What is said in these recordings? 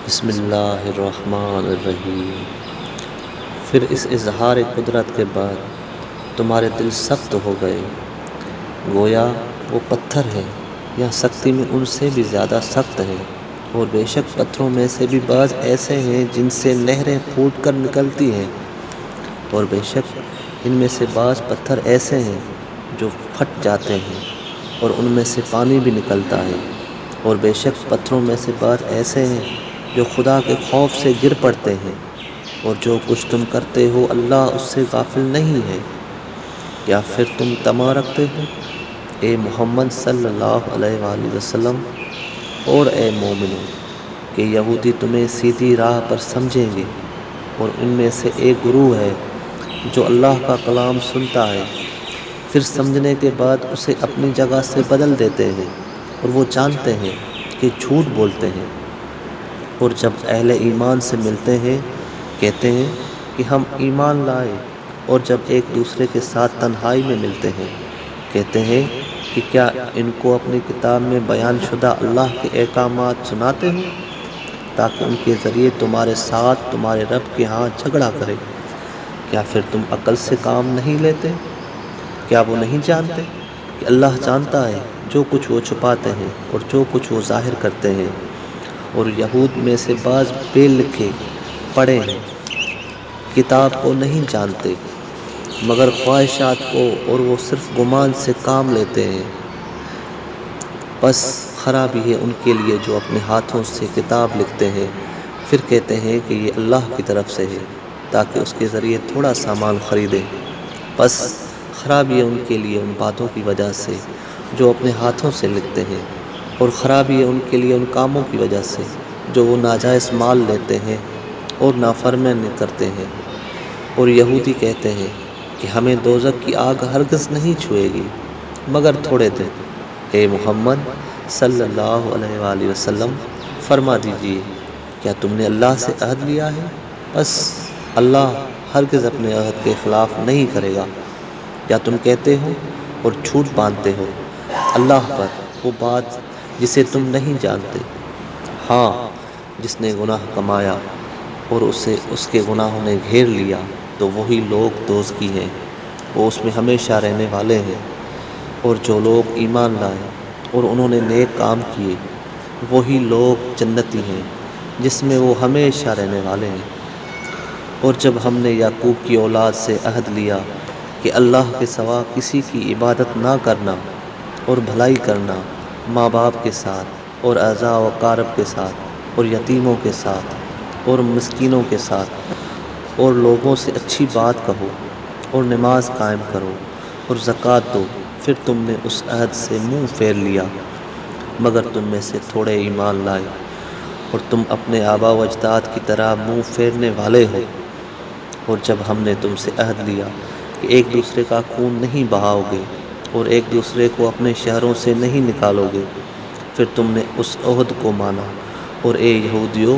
بسم اللہ الرحمن الرحیم۔ پھر اس اظہار قدرت کے بعد تمہارے دل سخت ہو گئے، گویا وہ پتھر ہے یا سختی میں ان سے بھی زیادہ سخت ہے۔ اور بے شک پتھروں میں سے بھی بعض ایسے ہیں جن سے نہریں پھوٹ کر نکلتی ہیں، اور بے شک ان میں سے بعض پتھر ایسے ہیں جو پھٹ جاتے ہیں اور ان میں سے پانی بھی نکلتا ہے۔ اور بے شک پتھروں میں سے بعض ایسے ہیں جو خدا کے خوف سے گر پڑتے ہیں، اور جو کچھ تم کرتے ہو اللہ اس سے غافل نہیں ہے۔ یا پھر تم طمع رکھتے ہو اے محمد صلی اللہ علیہ وآلہ وسلم اور اے مومنو کہ یہودی تمہیں سیدھی راہ پر سمجھیں گے، اور ان میں سے ایک گروہ ہے جو اللہ کا کلام سنتا ہے، پھر سمجھنے کے بعد اسے اپنی جگہ سے بدل دیتے ہیں، اور وہ جانتے ہیں کہ جھوٹ بولتے ہیں۔ اور جب اہل ایمان سے ملتے ہیں کہتے ہیں کہ ہم ایمان لائے، اور جب ایک دوسرے کے ساتھ تنہائی میں ملتے ہیں کہتے ہیں کہ کیا ان کو اپنی کتاب میں بیان شدہ اللہ کے احکامات سناتے ہو تاکہ ان کے ذریعے تمہارے ساتھ تمہارے رب کے ہاں جھگڑا کرے۔ کیا پھر تم عقل سے کام نہیں لیتے؟ کیا وہ نہیں جانتے کہ اللہ جانتا ہے جو کچھ وہ چھپاتے ہیں اور جو کچھ وہ ظاہر کرتے ہیں؟ اور یہود میں سے بعض بے لکھے پڑھے ہیں، کتاب کو نہیں جانتے مگر خواہشات کو، اور وہ صرف گمان سے کام لیتے ہیں۔ بس خرابی ہے ان کے لیے جو اپنے ہاتھوں سے کتاب لکھتے ہیں، پھر کہتے ہیں کہ یہ اللہ کی طرف سے ہے تاکہ اس کے ذریعے تھوڑا سامان خریدیں۔ بس خرابی ہے ان کے لیے ان باتوں کی وجہ سے جو اپنے ہاتھوں سے لکھتے ہیں، اور خرابی ہے ان کے لیے ان کاموں کی وجہ سے جو وہ ناجائز مال لیتے ہیں اور نافرمانی کرتے ہیں۔ اور یہودی کہتے ہیں کہ ہمیں دوزخ کی آگ ہرگز نہیں چھوئے گی مگر تھوڑے دن۔ اے محمد صلی اللہ علیہ وآلہ وسلم فرما دیجئے کیا تم نے اللہ سے عہد لیا ہے؟ بس اللہ ہرگز اپنے عہد کے خلاف نہیں کرے گا۔ یا تم کہتے ہو اور جھوٹ باندھتے ہو اللہ پر وہ بات جسے تم نہیں جانتے؟ ہاں، جس نے گناہ کمایا اور اسے اس کے گناہوں نے گھیر لیا تو وہی لوگ دوزخی ہیں، وہ اس میں ہمیشہ رہنے والے ہیں۔ اور جو لوگ ایمان لائے اور انہوں نے نیک کام کیے وہی لوگ جنتی ہیں جس میں وہ ہمیشہ رہنے والے ہیں۔ اور جب ہم نے یعقوب کی اولاد سے عہد لیا کہ اللہ کے سوا کسی کی عبادت نہ کرنا اور بھلائی کرنا، ماں باپ کے ساتھ اور اعزاء و اقارب کے ساتھ اور یتیموں کے ساتھ اور مسکینوں کے ساتھ، اور لوگوں سے اچھی بات کہو اور نماز قائم کرو اور زکوٰۃ دو، پھر تم نے اس عہد سے منہ پھیر لیا مگر تم میں سے تھوڑے ایمان لائے، اور تم اپنے آبا و اجداد کی طرح منہ پھیرنے والے ہو۔ اور جب ہم نے تم سے عہد لیا کہ ایک دوسرے کا خون نہیں بہاؤ گے اور ایک دوسرے کو اپنے شہروں سے نہیں نکالو گے، پھر تم نے اس عہد کو مانا، اور اے یہودیو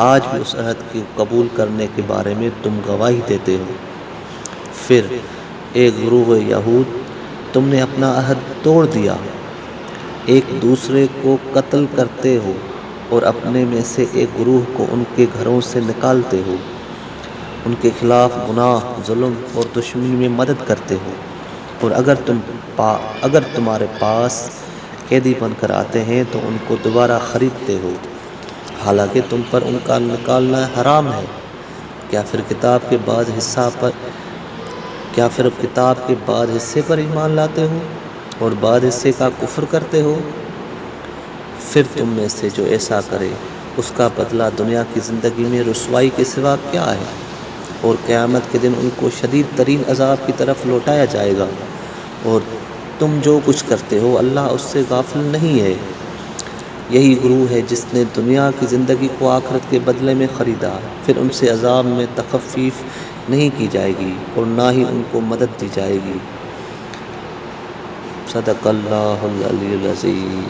آج بھی اس عہد کو قبول کرنے کے بارے میں تم گواہی دیتے ہو۔ پھر اے گروہ یہود تم نے اپنا عہد توڑ دیا، ایک دوسرے کو قتل کرتے ہو اور اپنے میں سے ایک گروہ کو ان کے گھروں سے نکالتے ہو، ان کے خلاف گناہ، ظلم اور دشمنی میں مدد کرتے ہو۔ اور اگر تمہارے پاس قیدی بن کر آتے ہیں تو ان کو دوبارہ خریدتے ہو، حالانکہ تم پر ان کا نکالنا حرام ہے۔ کیا پھر کتاب کے بعد حصے پر ایمان لاتے ہو اور بعد حصے کا کفر کرتے ہو؟ پھر تم میں سے جو ایسا کرے اس کا بدلہ دنیا کی زندگی میں رسوائی کے سوا کیا ہے، اور قیامت کے دن ان کو شدید ترین عذاب کی طرف لوٹایا جائے گا۔ اور تم جو کچھ کرتے ہو اللہ اس سے غافل نہیں ہے۔ یہی گروہ ہے جس نے دنیا کی زندگی کو آخرت کے بدلے میں خریدا، پھر ان سے عذاب میں تخفیف نہیں کی جائے گی اور نہ ہی ان کو مدد دی جائے گی۔ صدق اللہ العلی العظیم۔